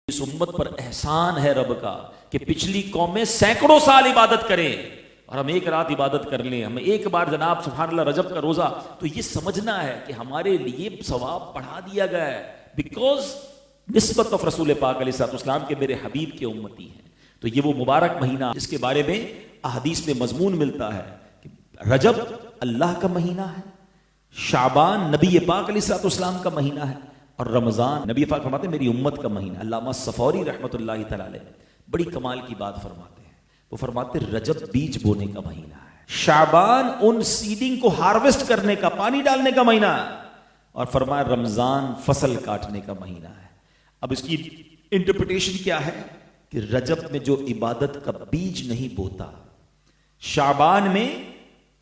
اس امت پر احسان ہے رب کا کہ پچھلی قومیں سینکڑوں سال عبادت کریں اور ہم ایک رات عبادت کر لیں. ہمیں ایک بار جناب سبحان اللہ رجب کا روزہ, تو یہ سمجھنا ہے کہ ہمارے لیے ثواب بڑھا دیا گیا ہے بیکاز نسبت آف رسول پاک علیہ السلام کے میرے حبیب کے امتی ہیں. تو یہ وہ مبارک مہینہ جس کے بارے میں احادیث میں مضمون ملتا ہے کہ رجب اللہ کا مہینہ ہے, شعبان نبی پاک علیہ السلام کا مہینہ ہے, اور رمضان نبی پاک فرماتے ہیں میری امت کا مہینہ. علامہ صفوری رحمۃ اللہ تعالی علیہ بڑی کمال کی بات فرماتے ہیں. وہ فرماتے ہیں رجب بیج بونے کا مہینہ ہے, شعبان ان سیڈنگ کو ہارویسٹ کرنے کا, پانی ڈالنے کا مہینہ ہے, اور فرمایا رمضان فصل کاٹنے کا مہینہ ہے. اب اس کی انٹرپریٹیشن کیا ہے کہ رجب میں جو عبادت کا بیج نہیں بوتا, شعبان میں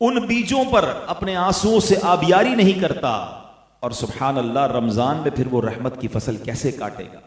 ان بیجوں پر اپنے آنسوؤں سے آبیاری نہیں کرتا, اور سبحان اللہ رمضان میں پھر وہ رحمت کی فصل کیسے کاٹے گا.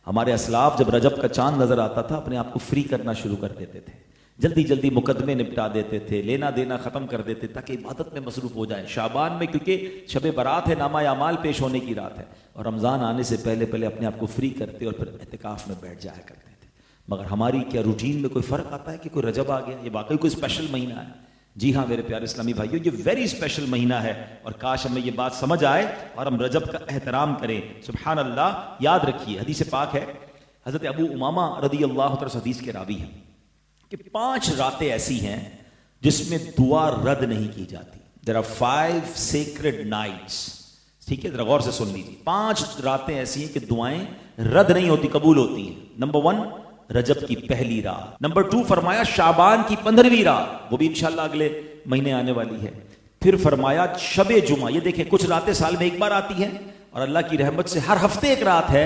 ہمارے اسلاف جب رجب کا چاند نظر آتا تھا اپنے آپ کو فری کرنا شروع کر دیتے تھے, جلدی جلدی مقدمے نپٹا دیتے تھے, لینا دینا ختم کر دیتے تاکہ عبادت میں مصروف ہو جائیں. شعبان میں کیونکہ شب برات ہے, نامہ اعمال پیش ہونے کی رات ہے, اور رمضان آنے سے پہلے پہلے اپنے آپ کو فری کرتے اور پھر اعتکاف میں بیٹھ جایا کرتے تھے. مگر ہماری کیا روٹین میں کوئی فرق آتا ہے کہ کوئی رجب آ گیا, یہ واقعی کوئی اسپیشل مہینہ ہے؟ جی ہاں میرے پیارے اسلامی بھائیو, یہ ویری اسپیشل مہینہ ہے, اور کاش ہمیں یہ بات سمجھ آئے اور ہم رجب کا احترام کریں. سبحان اللہ. یاد رکھیے حدیث پاک ہے, حضرت ابو امامہ رضی اللہ عنہ حدیث کے راوی ہیں کہ 5 راتیں ایسی ہیں جس میں دعا رد نہیں کی جاتی. There are 5 sacred nights. ٹھیک ہے, ذرا غور سے سن لیجیے. 5 راتیں ایسی ہیں کہ دعائیں رد نہیں ہوتی, قبول ہوتی ہیں. نمبر 1 رجب کی پہلی رات. نمبر 2 فرمایا شعبان کی 15ویں رات, وہ بھی انشاءاللہ اگلے مہینے آنے والی ہے. پھر فرمایا شب جمعہ. یہ دیکھیں کچھ راتیں سال میں ایک بار آتی ہیں, اور اللہ کی رحمت سے ہر ہفتے ایک رات ہے.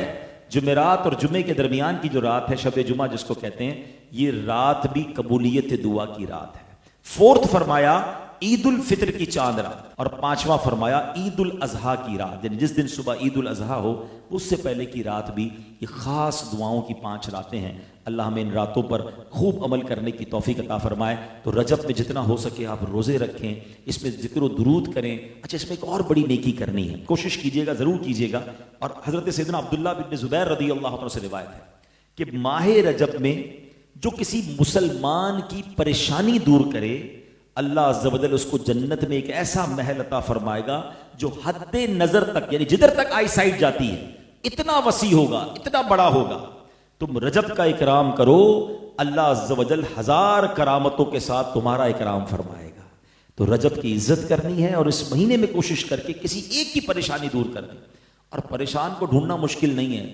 جمعرات اور جمعے کے درمیان کی جو رات ہے شب جمعہ جس کو کہتے ہیں, یہ رات بھی قبولیت دعا کی رات ہے. 4 فرمایا عید الفطر کی چاند رات, اور 5واں فرمایا عید الاضحیٰ کی رات, یعنی جس دن صبح عید الاضحیٰ ہو اس سے پہلے کی رات بھی. یہ خاص دعاؤں کی 5 راتیں ہیں. اللہ ہمیں ان راتوں پر خوب عمل کرنے کی توفیق عطا فرمائے. تو رجب میں جتنا ہو سکے آپ روزے رکھیں, اس میں ذکر و درود کریں. اچھا, اس میں ایک اور بڑی نیکی کرنی ہے, کوشش کیجیے گا, ضرور کیجیے گا. اور حضرت سیدنا عبداللہ بن زبیر رضی اللہ عنہ سے روایت ہے کہ ماہ رجب میں جو کسی مسلمان کی پریشانی دور کرے, اللہ عز و جل اس کو جنت میں ایک ایسا محل عطا فرمائے گا جو حد نظر تک, یعنی جدھر تک آئی سائٹ جاتی ہے, اتنا وسیع ہوگا, اتنا بڑا ہوگا. تم رجب کا اکرام کرو, اللہ عز و جل 1000 کرامتوں کے ساتھ تمہارا اکرام فرمائے گا. تو رجب کی عزت کرنی ہے, اور اس مہینے میں کوشش کر کے کسی ایک کی پریشانی دور کر دیں. اور پریشان کو ڈھونڈنا مشکل نہیں ہے,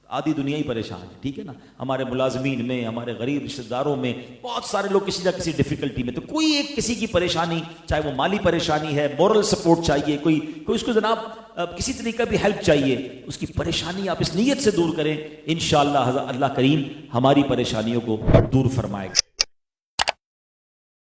آدھی دنیا ہی پریشان ہے, ٹھیک ہے نا. ہمارے ملازمین میں, ہمارے غریب رشتہ داروں میں بہت سارے لوگ کسی نہ کسی ڈیفیکلٹی میں. تو کوئی ایک کسی کی پریشانی, چاہے وہ مالی پریشانی ہے, مورل سپورٹ چاہیے, کوئی اس کو جناب کسی طریقے بھی ہیلپ چاہیے, اس کی پریشانی آپ اس نیت سے دور کریں, انشاءاللہ اللہ کریم ہماری پریشانیوں کو دور فرمائے گا.